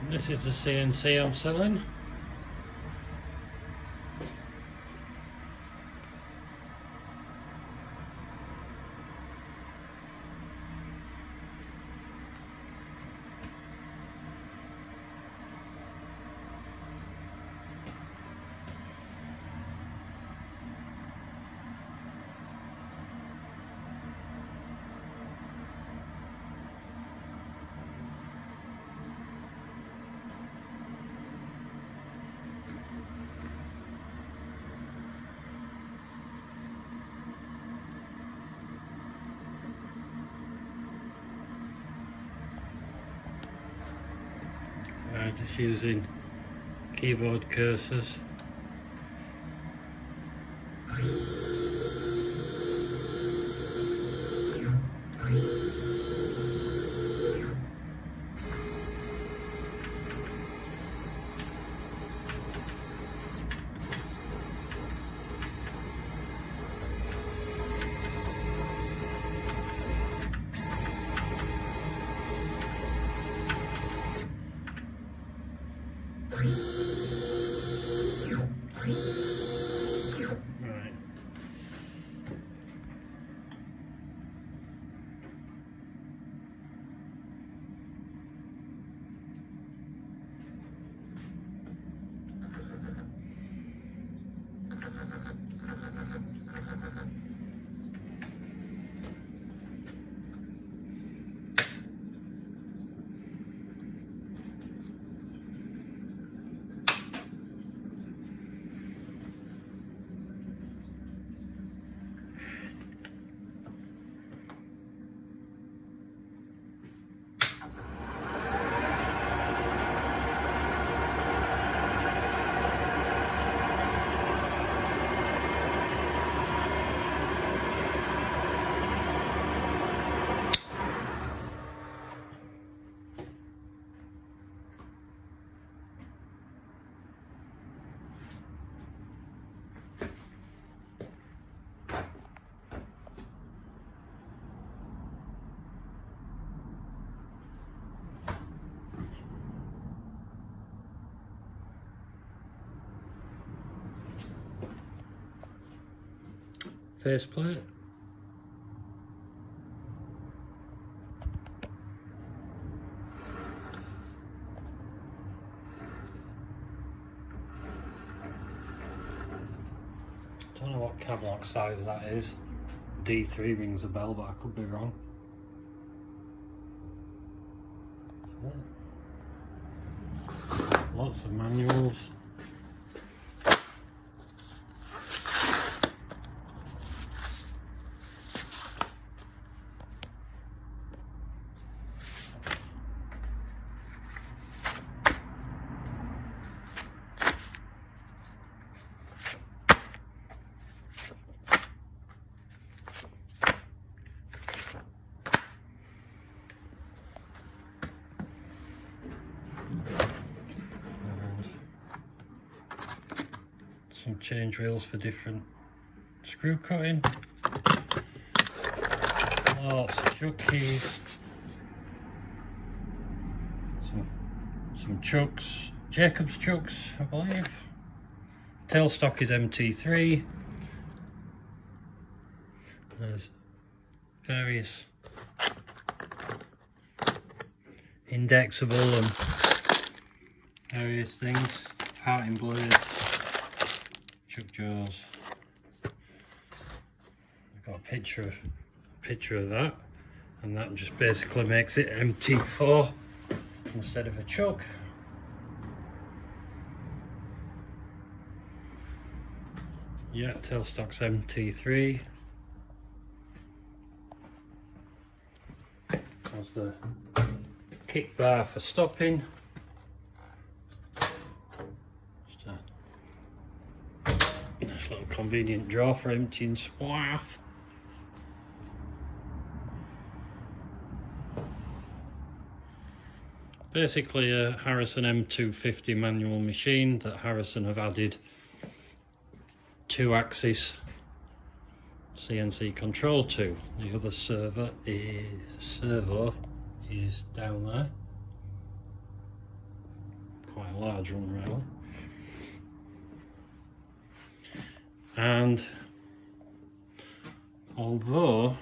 This is the CNC I'm selling. Just using keyboard cursors. Right. Faceplate. Don't know what Kevlar size that is. D3 rings a bell, but I could be wrong. Lots of manuals. Some change wheels for different screw cutting. Lots of chuck keys. Some chucks, Jacob's chucks, I believe. Tailstock is MT3. There's various indexable and various things. Parting blades. Chuck jaws. I've got a picture of that, and that just basically makes it MT4 instead of a chuck. Yeah, tailstock's MT3. That's the kick bar for stopping. Nice little convenient drawer for emptying swath. Basically a Harrison M250 manual machine that Harrison have added 2-axis CNC control to. The other servo is down there. quite a large one really. And although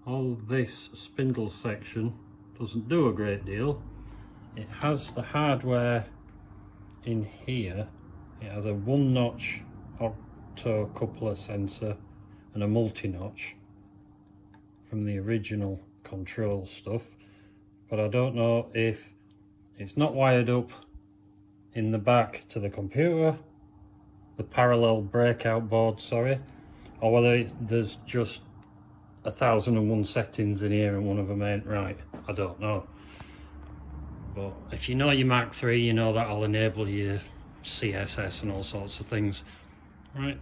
all this spindle section doesn't do a great deal, it has the hardware in here. It has a 1-notch octo-coupler sensor and a multi-notch from the original control stuff, but I don't know if it's not wired up in the back to the computer, the parallel breakout board, sorry, or whether there's just 1001 settings in here and one of them ain't right. I don't know. But if you know your Mark III, you know that'll enable your CSS and all sorts of things. Right.